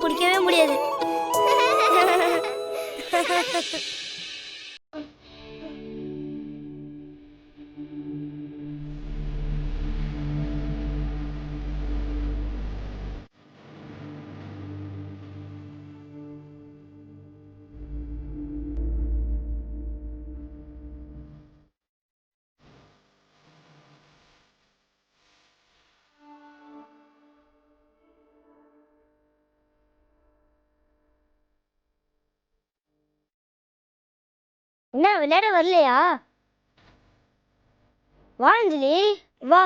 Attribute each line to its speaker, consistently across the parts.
Speaker 1: பிடிக்கவே முடியாது. என்ன விளையாட வரலையா? வா அஞ்சலி வா.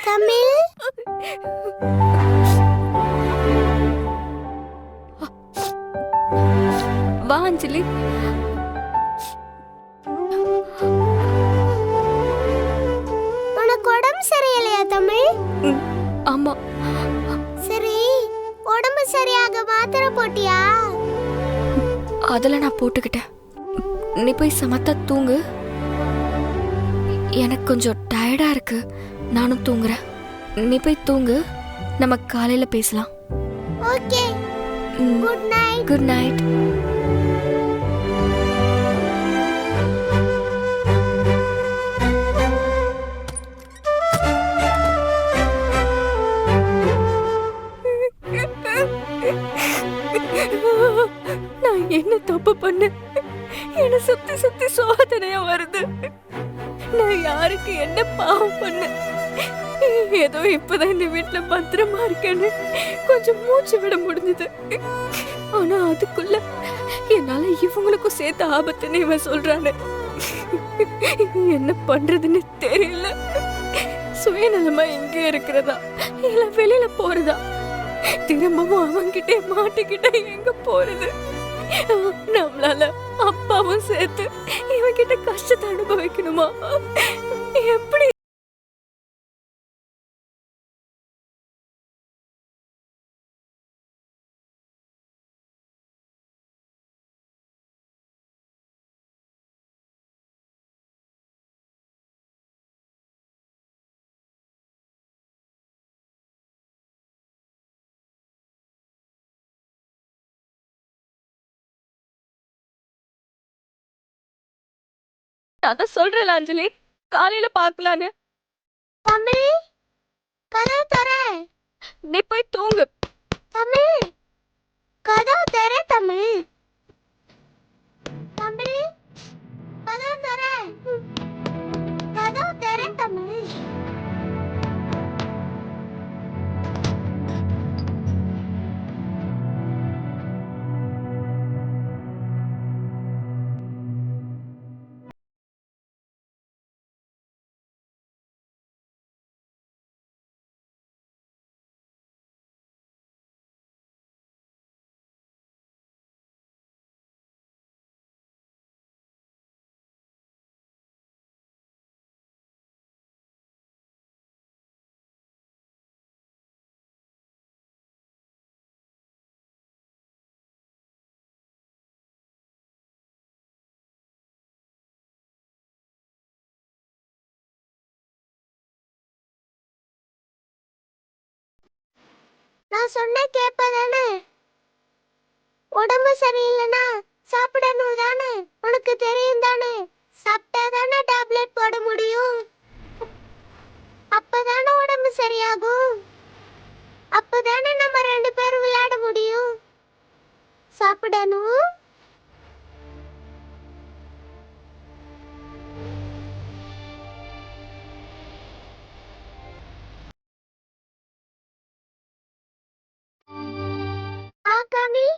Speaker 1: தமிழ்
Speaker 2: வா அஞ்சலி.
Speaker 1: உனக்கு உடம்பு சரியில்லையா தமிழ்?
Speaker 2: ஆமா.
Speaker 1: சரி, உடம்பு சரியாக மாத்திரை போட்டியா?
Speaker 2: அதெல்லாம் நான் போட்டுக்கிட்டேன். நீ போய் சமத்தா தூங்கு. எனக்கு கொஞ்சம் டயர்டா இருக்கு, நானும் தூங்குறேன். நீ போய் தூங்கு, நம்ம காலையில பேசலாம்.
Speaker 1: Okay, good night.
Speaker 2: Good night. நான் என்ன தப்பு பண்ண? என்ன சுத்தி சுத்தி சோதனையா வருது. நான் யாருக்கு என்ன பாவம் பண்ண? ஏதோ இப்பதான் இந்த வீட்டுல பத்திரமா இருக்கேன்னு கொஞ்சம் மூச்சு விட முடிஞ்சது. ஆனா அதுக்குள்ள என்னால இவங்களுக்கும் சேர்த்து ஆபத்துன்னு இவன் சொல்றானு. என்ன பண்றதுன்னு தெரியல. சுயநலமா இங்கே இருக்கிறதா இல்ல வெளியில போறதா? திரும்பவும் அவன்கிட்ட மாட்டிக்கிட்ட எங்க போறது? நம்மளால அப்பாவும் சேர்த்து இவன்கிட்ட கஷ்டத்தை அனுபவிக்கணுமா? எப்படி? அதான் சொல்றேன் அஞ்சலி, காலையில பாக்கலான்னு.
Speaker 1: தமிழ் கதவு தர.
Speaker 2: நீ போய் தூங்கு.
Speaker 1: தமிழ் கதவு தர. தமிழ் தமிழ் கதவு தர. கதவு தர தமிழ். நான் சொன்ன கேட்பதானே? உடம்பு சரியில்லைன்னா சாப்பிடணும் தானே? உனக்கு உனக்கு தெரியும் தானே, சாப்பிட்டா தானே டேப்லெட் போட முடியும். அப்பதானே உடம்பு சரியாகும். அப்பதானே நம்ம 2 பேரும் விளையாட முடியும். சாப்பிடணும். ஆகாமி,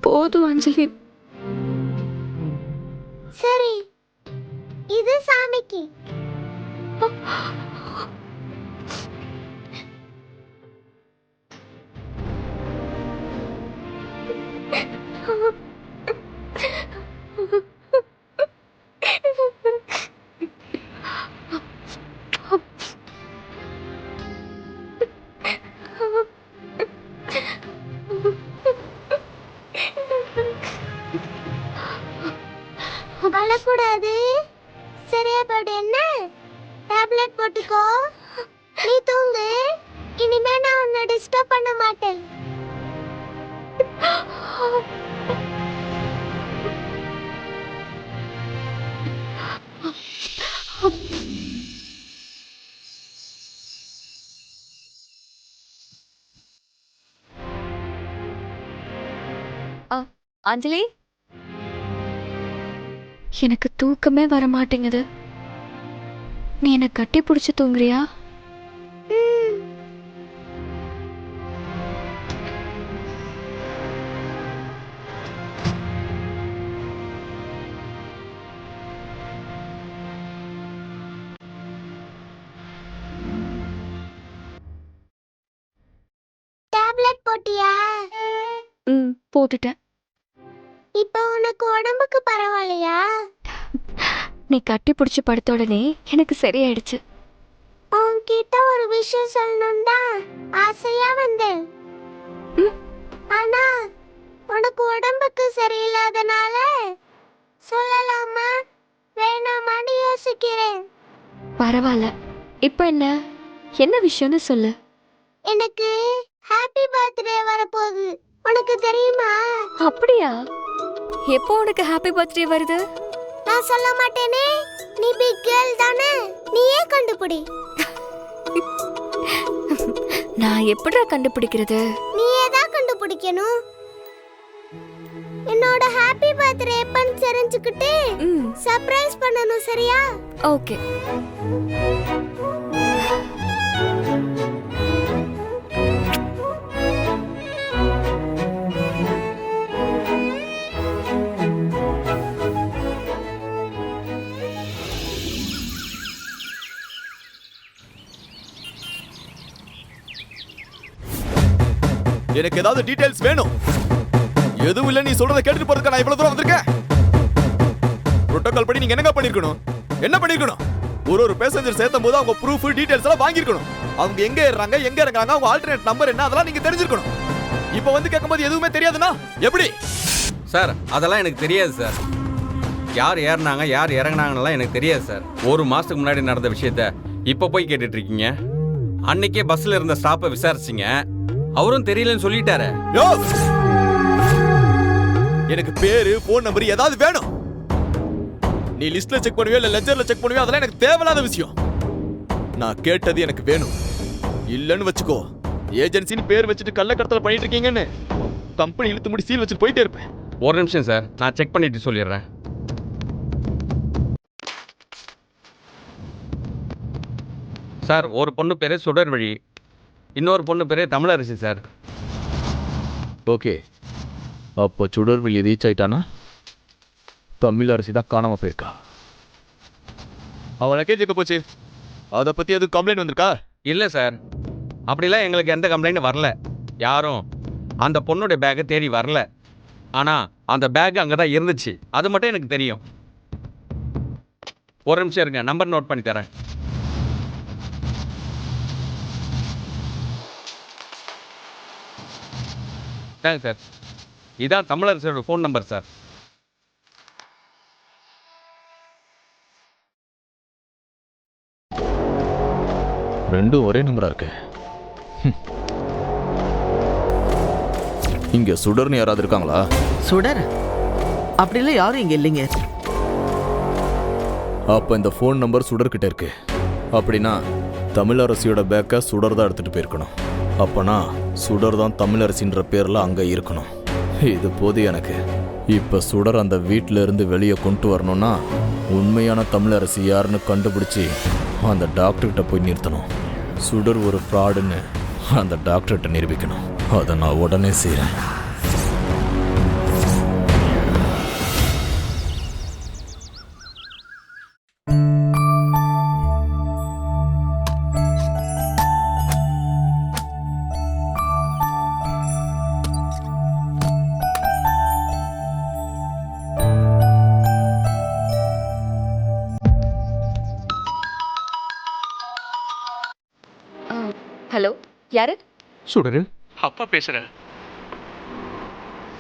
Speaker 2: போதும் அஞ்சலி.
Speaker 1: சரி, இது சாமிக்கு. அழக்கூடாது. சரியா போடு. என்ன, டேப்லெட் போட்டுக்கோ. நீ தூங்கு. இனிமே நான் உன்னை டிஸ்டர்ப் பண்ண மாட்டேன்.
Speaker 2: அஞ்சலி, எனக்கு தூக்கமே வர மாட்டேங்குது. நீ என்னை கட்டி பிடிச்சி தூங்குறியா?
Speaker 1: ம். டேப்லெட் போட்டியா?
Speaker 2: போட்டுட்டேன்.
Speaker 1: இப்போ உனக்கு உடம்புக்கு பரவாயில்லையா?
Speaker 2: நீ கட்டி பிடிச்சி படுத்த உடனே எனக்கு சரியாயிடுச்சு.
Speaker 1: உன்கிட்ட ஒரு விஷயம் சொல்லணும் தான் ஆசையா வந்தேன். ஆனா உனக்கு உடம்புக்கு சரியில்லாதனால சொல்லலாமா வேணாமான்னு யோசிக்கிறேன்.
Speaker 2: பரவாயில்ல. இப்போ என்ன விஷயம்னு சொல்லு.
Speaker 1: எனக்கு ஹாப்பி பர்த்டே வரப்போகுது. உனக்கு தெரியுமா?
Speaker 2: அப்படியா? எப்போ உனக்கு ஹாப்பி பர்த்டே வருது?
Speaker 1: நான் சொல்ல மாட்டேனே. நீ பிக் கேர்ள் தானே, நீயே கண்டுபிடி.
Speaker 2: நான் எப்படிடா கண்டுபிடிக்கிறது?
Speaker 1: நீயே தான் கண்டுபிடிக்கணும். என்னோட ஹாப்பி பர்த்டே எப்பன்னு தெரிஞ்சுக்கிட்டு சர்ப்ரைஸ் பண்ணணும், சரியா?
Speaker 2: ஓகே.
Speaker 3: எனக்கு ஏதாவது டீடைல்ஸ் வேணும். எதுவும் இல்ல, நீ சொல்றத கேட்டுட்டு போறதுக்கு நான் இவ்வளவு தூரம் வந்திருக்கேன். புரோட்டோகால் படி நீங்க என்னங்க பண்ணிருக்கணும்? என்ன பண்ணிருக்கணும்? ஒரு பேசஞ்சர் சேர்த்தும் போது அவங்க ப்ரூஃப் டீடைல்ஸ் எல்லாம் வாங்கிருக்கணும். அவங்க எங்க ஏறாங்க, எங்க இறங்குறாங்க, அவங்க ஆல்டர்னேட் நம்பர் என்ன, அதெல்லாம் நீங்க தெரிஞ்சிருக்கணும். இப்போ வந்து கேட்கும்போது எதுவுமே தெரியாதுன்னா எப்படி?
Speaker 4: சார், அதெல்லாம் எனக்கு தெரியாது சார். யார் ஏறினாங்க யார் இறங்குனாங்கலாம் எனக்கு தெரியாது சார். ஒரு மாசத்துக்கு முன்னாடி நடந்த விஷயத்த இப்போ போய் கேட்டுட்டு இருக்கீங்க. அன்னைக்கே பஸ்ல இருந்த ஸ்டாப்பை விசாரிச்சிங்க, அவரும் தெரியலன்னு சொல்லிட்டாரு.
Speaker 3: யோ, எனக்கு பேரு போன் நம்பர் ஏதாவது வேணும். நீ லிஸ்ட்ல செக் பண்ணுவியோ இல்ல லெஜர்ல செக் பண்ணுவியோ அதெல்லாம் எனக்கு தேவையில்லாத விஷயம். நான் கேட்டது எனக்கு வேணும். இல்லன்னு வச்சுக்கோ, ஏஜென்சின்னு பேர் வச்சுட்டு கள்ளக்கடத்தல் பண்ணிட்டு இருக்கீங்கன்னு கம்பெனி இழுத்து முடி சீல் வச்சுட்டு போயிட்டே இருப்பேன்.
Speaker 4: ஒரு நிமிஷம் சார், நான் செக் பண்ணிட்டு சொல்லிடுறேன். சார், ஒரு பொண்ணு பேர் சுடர்வழி, இன்னொரு பொண்ணு பேர் தமிழரசி சார்.
Speaker 3: ஓகே, அப்போ சுடர்வழி ரீச் ஆயிட்டானா? தமிழரசி தான் காணாம போயிருக்கா. அவன் லக்கேஜ் எங்க போச்சு? அதை பத்தி எதுவும் கம்ப்ளைண்ட் வந்திருக்கா?
Speaker 4: இல்லை சார், அப்படிலாம் எங்களுக்கு எந்த கம்ப்ளைண்ட்டும் வரல. யாரும் அந்த பொண்ணுடைய பேக்கை தேடி வரல. ஆனால் அந்த பேக் அங்கே தான் இருந்துச்சு, அது மட்டும் எனக்கு தெரியும். ஒரு நிமிஷம் இருங்க, நம்பர் நோட் பண்ணி தரேன். Thanks sir. இதான் தமிழரசியோட ஃபோன் நம்பர் சார்.
Speaker 3: ரெண்டும் ஒரே நம்பரா இருக்கு. இங்க சுடர்னு யாராவது இருக்காங்களா?
Speaker 5: சுடர் அப்படிலாம் யாரும் இங்க இல்லைங்க.
Speaker 3: அப்ப இந்த ஃபோன் நம்பர் சுடர்கிட்ட இருக்கு. அப்படின்னா தமிழரசியோட பேக்கை சுடர் தான் எடுத்துட்டு போயிருக்கணும். அப்பனா சுடர் தான் தமிழரசின்ற பேர்ல அங்க இருக்கணும். இது போது எனக்கு. இப்ப சுடர் அந்த வீட்டில இருந்து வெளியே கொண்டு வரணும்னா உண்மையான தமிழரசி யாருன்னு கண்டுபிடிச்சி அந்த டாக்டர்கிட்ட போய் நிறுத்தணும். சுடர் ஒரு ஃப்ராடுன்னு அந்த டாக்டர்கிட்ட நிரூபிக்கணும். அதை நான் உடனே செய்கிறேன்.
Speaker 2: ஹலோ, யாரு?
Speaker 6: சுடரு, அப்பா பேசுறேன்.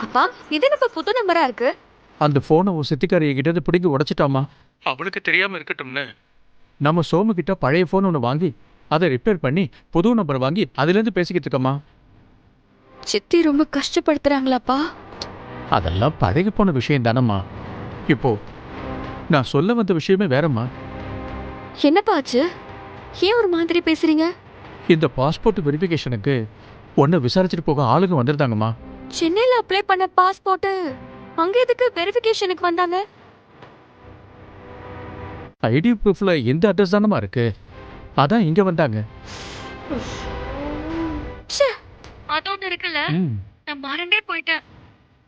Speaker 2: அப்பா, இது என்னப்பா புது நம்பரா இருக்கு?
Speaker 6: அந்த போனை உன் சித்திக்காரிய கிட்ட பிடிங்கி உடைச்சிட்டாமா. அவளுக்கு தெரியாம இருக்கட்டும்னு நம்ம சோமு கிட்ட பழைய போன் ஒன்று வாங்கி அதை ரிப்பேர் பண்ணி புது நம்பர் வாங்கி அதுலேருந்து பேசிக்கிட்டு இருக்கம்மா.
Speaker 2: சித்தி ரொம்ப கஷ்டப்படுத்துறாங்களாப்பா?
Speaker 6: அதெல்லாம் பழகி போன விஷயம் தானம்மா. இப்போ நான் சொல்ல வந்த விஷயமே வேறம்மா.
Speaker 2: என்னப்பா ஆச்சு? ஏன் ஒரு மாதிரி பேசுறீங்க?
Speaker 6: இந்த பாஸ்போர்ட் வெரிஃபிகேஷனுக்கு ஒன்றை விசாரிச்சுட்டு போக ஆளுங்க வந்திருந்தாங்கம்மா.
Speaker 2: சென்னையில அப்ளை பண்ண பாஸ்போர்ட் அங்க எதுக்கு வெரிஃபிகேஷனுக்கு வந்தாங்க?
Speaker 6: ஐடி ப்ரூஃப்ல இந்த அட்ரஸ் தானம்மா இருக்கு, அதான் இங்க வந்தாங்க.
Speaker 2: அது ஒண்ணு இருக்குல்ல,
Speaker 6: ம்.
Speaker 2: நான் மறந்தே போயிட்டேன்.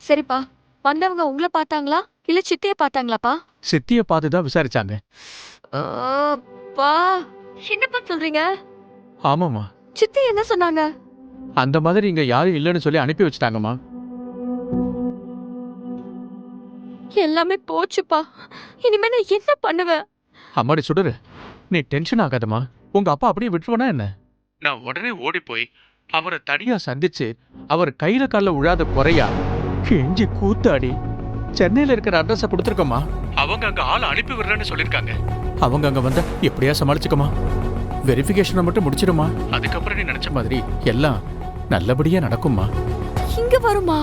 Speaker 2: சரிப்பா, வந்தவங்க உங்களை பார்த்தாங்களா இல்ல சித்திய பார்த்தாங்களாப்பா?
Speaker 6: சித்தியை பார்த்து தான் விசாரிச்சாங்க.
Speaker 2: பா, என்னப்பா சொல்றீங்க?
Speaker 6: ஆமாம்மா,
Speaker 2: சித்தி என்ன சொன்னாங்க?
Speaker 6: அந்த மாதிரி இங்க யாரும் இல்லைன்னு சொல்லி அனுப்பி வச்சுட்டாங்கம்மா.
Speaker 2: எல்லாமே போச்சுப்பா. இனிமே நான் என்ன பண்ணுவேன்?
Speaker 6: அம்மாடி சுடரு, நீ டென்ஷன் ஆகாதம்மா. உங்க அப்பா அப்படியே விட்டுருவனா என்ன? நான் உடனே ஓடி போய் அவரை தனியா சந்திச்சு அவர் கையில காலில் விழாத குறையா கெஞ்சி கூத்தாடி சென்னையில இருக்கிற அட்ரஸ கொடுத்துருக்கோமா. அவங்க அங்க ஆளை அனுப்பி விடுறேன்னு சொல்லிருக்காங்க. அவங்க அங்க வந்தா எப்படியா சமாளிச்சுக்கமா. வெரிஃபிகேஷனை மட்டும் முடிச்சிடுமா. அதுக்கப்புறம் நீ நினைச்ச மாதிரி எல்லாம் நல்லபடியா நடக்கும்மா.
Speaker 2: இங்க வருமா?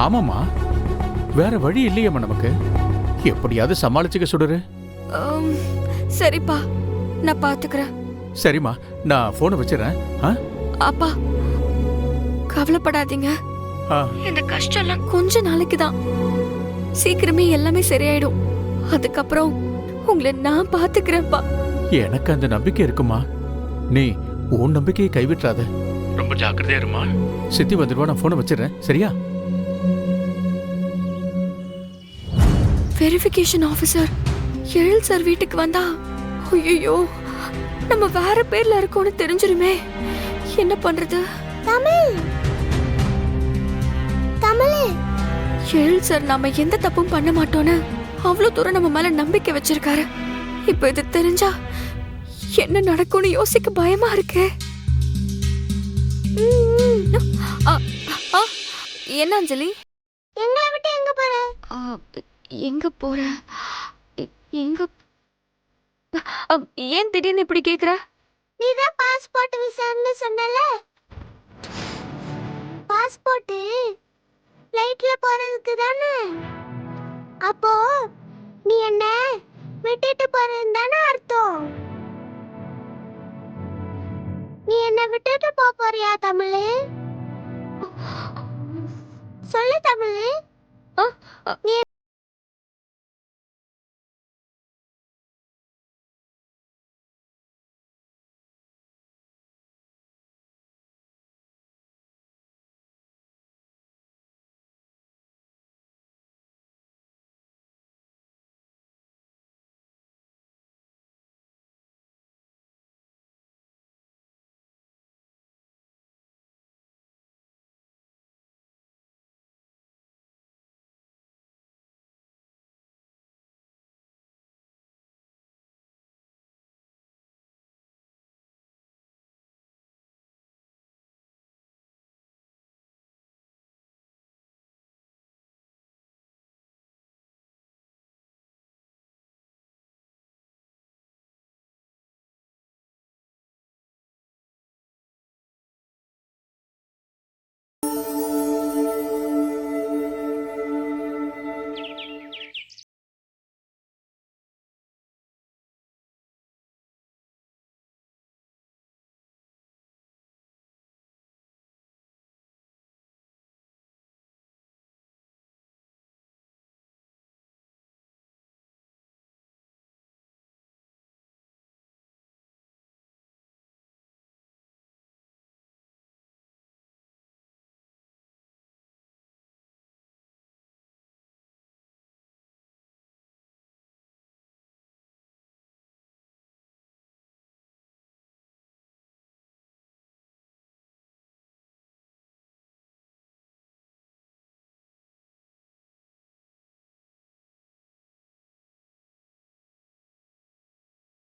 Speaker 6: ஆமாம்மா, வேற வழி இல்லையம்மா நமக்கு. எப்படியாவது சமாளிச்சுக்க சுடரு.
Speaker 2: சரிப்பா, நான் பாத்துக்கிறேன்.
Speaker 6: சரிம்மா, நான் போனை வச்சிடறேன்.
Speaker 2: அப்பா, கவலைப்படாதீங்க. இந்த கஷ்டம் எல்லாம் கொஞ்ச நாளைக்கு தான். சீக்கிரமே எல்லாமே சரியாயிடும். அதுக்கப்புறம் உங்களை நான் பாத்துக்கிறேன்ப்பா.
Speaker 6: எனக்கு அந்த நம்பிக்கை இருக்குமா. நீ உன் நம்பிக்கையை கைவிட்டுறாத. ரொம்ப ஜாக்கிரதையா இருமா. சித்தி வந்துடுவா, நான் போனை வச்சிடறேன். சரியா?
Speaker 2: வெரிஃபிகேஷன் ஆபீசர் எழில் சார் வீட்டுக்கு வந்தா ஐயோ நம்ம வேற பேர்ல இருக்கோம்னு தெரிஞ்சிருமே. என்ன பண்றது?
Speaker 1: தமிழ் தமிழ்
Speaker 2: எழில் சார் நாம எந்த தப்பும் பண்ண மாட்டோன்னு அவ்வளவு தூரம் நம்ம மேல நம்பிக்கை வச்சிருக்காரு. இப்ப இது தெரிஞ்சா என்ன நடக்கும்னு யோசிக்க பயமா இருக்கு. என்ன அஞ்சலி?
Speaker 1: எங்களை விட்டு எங்க போற?
Speaker 2: எங்க போற? எங்க? ஏன் திடீர்னு இப்படி கேக்குற?
Speaker 1: நீதான் பாஸ்போர்ட் விசான்னு சொன்னல. பாஸ்போர்ட் ஃப்ளைட்ல போறதுக்கு தானே? அப்போ நீ என்ன விட்டுட்டு போறேன்னு தானே அர்த்தம்? நீ என்ன விட்டுட்டு போறியா தமிழ்? சொல்லு தமிழ். நீ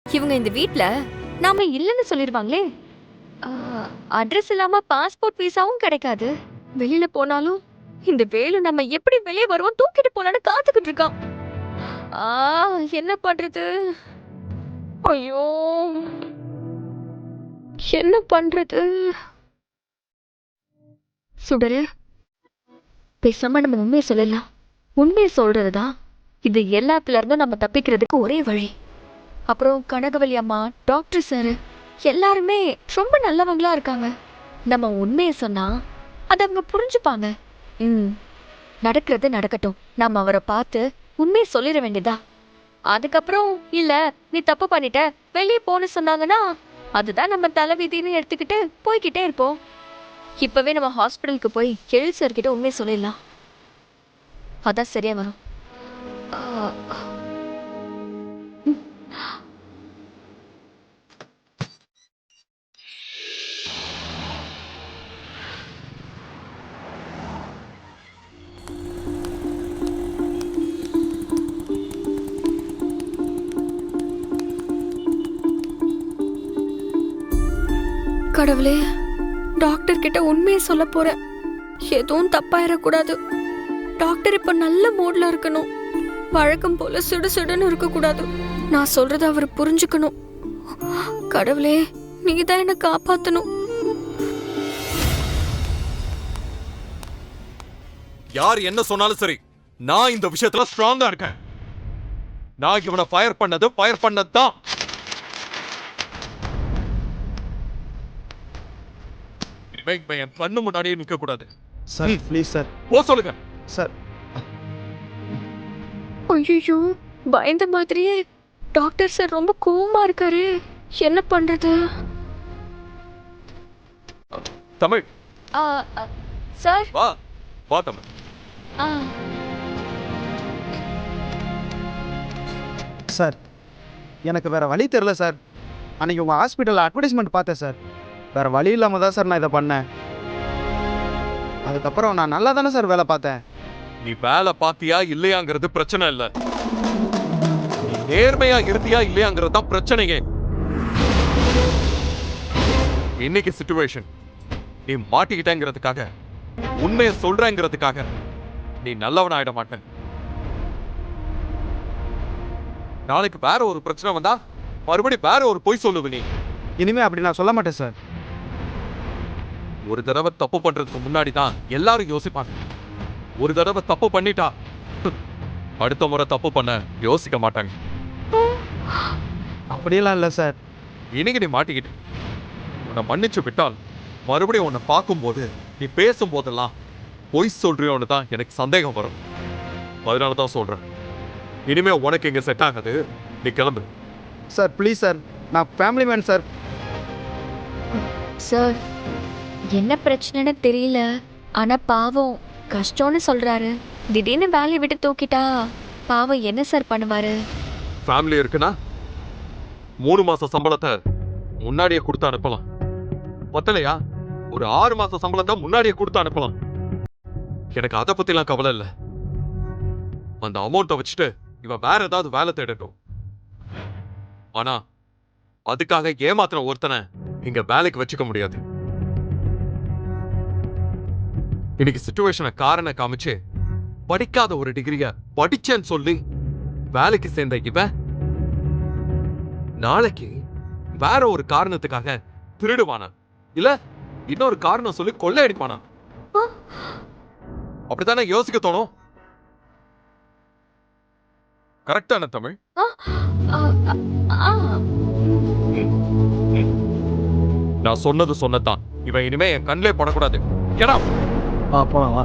Speaker 2: இவங்க இந்த வீட்ல நாம இல்லைன்னு சொல்லிருவாங்களே. அட்ரஸ் இல்லாம பாஸ்போர்ட் விசாவும் கிடைக்காது. வெளியில போனாலும் இந்த வேலு நம்ம எப்படி வெளியே வருவோம் தூக்கிட்டு போலான்னு காத்துக்கிட்டு இருக்கான். என்ன பண்றது? ஐயோ, என்ன பண்றது? சுடரு, பேசாம நம்ம உண்மையை சொல்லலாம். உண்மையை சொல்றதுதான் இது எல்லாத்துல இருந்தும் நம்ம தப்பிக்கிறதுக்கு ஒரே வழி. அப்புறம் கனகவல்லி அம்மா, டாக்டர் சார் எல்லாருமே ரொம்ப நல்லவங்களா இருக்காங்க. நம்ம உண்மையை சொன்னா அதை அவங்க புரிஞ்சுப்பாங்க. நடக்கிறது நடக்கட்டும். நம்ம அவரை பார்த்து உண்மையை சொல்லிட வேண்டியதா. அதுக்கப்புறம் இல்ல நீ தப்பு பண்ணிட்ட வெளியே போன்னு சொன்னாங்கன்னா அதுதான் நம்ம தலைவிதின்னு எடுத்துக்கிட்டு போய்கிட்டே இருப்போம். இப்பவே நம்ம ஹாஸ்பிட்டலுக்கு போய் எழில் சார் கிட்ட உண்மையை சொல்லிடலாம். அதான் சரியா வரும். கடவுளே, டாக்டர் கிட்ட உண்மையை சொல்ல போறேன். எதுவும் தப்பாயிடக்கூடாது. டாக்டர் இப்ப நல்ல மூட்ல இருக்கணும். வழக்கம் போல சுடுசுடுன்னு இருக்க கூடாது. நான் சொல்றத அவர் புரிஞ்சுக்கணும். கடவுளே, நீதான் என்ன காப்பாத்தணும்.
Speaker 3: யார் என்ன சொன்னாலும் சரி, நான் இந்த விஷயத்துல ஸ்ட்ராங்கா இருக்கேன். நான் இவனை ஃபயர் பண்ணதுதான். என் கண்ணு முன்னாடியே நிக்க கூடாது
Speaker 6: சார். ப்ளீஸ் சார்,
Speaker 3: போ சொல்லுங்க
Speaker 6: சார்.
Speaker 2: ஐயோ, பயந்த மாதிரியே டாக்டர் சார் ரொம்ப கோவமா இருக்காரு. என்ன பண்றது?
Speaker 3: தமிழ்
Speaker 2: சார்.
Speaker 3: வா வா தமிழ்.
Speaker 7: சார், எனக்கு வேற வழி தெரியல சார். அன்னைக்கு உங்கள் ஹாஸ்பிட்டலில் அட்வர்டைஸ்மெண்ட் பார்த்தேன் சார். வேறு வழி இல்லாமல் தான் சார் நான் இதை பண்ணேன். அதுக்கப்புறம் நான் நல்லா தானே சார் வேலை பார்த்தேன்.
Speaker 3: நீ வேலை பார்த்தியா இல்லையாங்கிறது பிரச்சனை இல்லை. நீ நேர்மையா இருந்தியா இல்லையாங்கிறது தான் பிரச்சனையே. இன்னைக்கு சிச்சுவேஷன் நீ மாட்டிக்கிட்டேங்கிறதுக்காக, உண்மையை சொல்றேங்கிறதுக்காக நீ நல்லவன் ஆயிட மாட்டேன். நாளைக்கு வேற ஒரு பிரச்சனை வந்தா மறுபடியும் வேற ஒரு பொய் சொல்லுவ நீ.
Speaker 7: இனிமே அப்படி நான் சொல்ல மாட்டேன் சார்.
Speaker 3: ஒரு தடவை தப்பு பண்றதுக்கு முன்னாடி தான் எல்லாரும் யோசிப்பாங்க.
Speaker 6: ஒரு தடவை தப்பு பண்ணிட்டா அடுத்த முறை தப்பு பண்ண யோசிக்க மாட்டாங்க.
Speaker 7: அப்படியெல்லாம் இல்லை சார்.
Speaker 6: இன்னைக்கு நீ மாட்டிக்கிட்டு உன்னை மன்னிச்சு விட்டால் மறுபடியும் உன்னை பார்க்கும்போது நீ பேசும்போதெல்லாம் பொய் சொல்றியோன்னு தான் எனக்கு சந்தேகம் வரும். அதனால தான் சொல்றேன், இனிமே உனக்கு இங்க செட் ஆகாது, நீ கிளம்பு.
Speaker 7: சார் ப்ளீஸ் சார், நான் ஃபேமிலி மேன் சார்.
Speaker 2: சார் என்ன பிரச்சனைன்னு தெரியல, ஆனா பாவம் கஷ்டம்னு சொல்றாரு. திடீர்னு வேலையை விட்டு தூக்கிட்டா பாவம் என்ன சார் பண்ணுவாரு?
Speaker 6: ஃபேமிலி இருக்குன்னா 3 மாச சம்பளத்தை முன்னாடியே கொடுத்து அனுப்பலாம். பத்தலையா ஒரு 6 மாச சம்பளத்தை முன்னாடியே கொடுத்து அனுப்பலாம். எனக்கு அதை பத்திலாம் கவலை இல்லை. அந்த அமௌண்ட்டை வச்சுட்டு இவன் வேற ஏதாவது வேலை தேடட்டும். ஆனா அதுக்காக ஏமாத்துற ஒருத்தனை இங்க வேலைக்கு வச்சுக்க முடியாது. இன்னைக்கு சிச்சுவேஷனை காரண காமிச்சு படிக்காத ஒரு டிகிரிய படிச்சேன்னு சொல்லி வேலைக்கு சேர்ந்த இவன் நாளைக்கு வேற ஒரு காரணத்துக்காக திருடுவானா, இல்ல இன்னொரு காரணம் சொல்லி கொள்ளையடிப்பானா? அப்படித்தானே யோசிக்க தோணும். கரெக்டான தமிழ்? நான் சொன்னது சொன்னதான். இவன் இனிமே என் கண்ணிலே படக்கூடாது.
Speaker 7: போலாம் வா.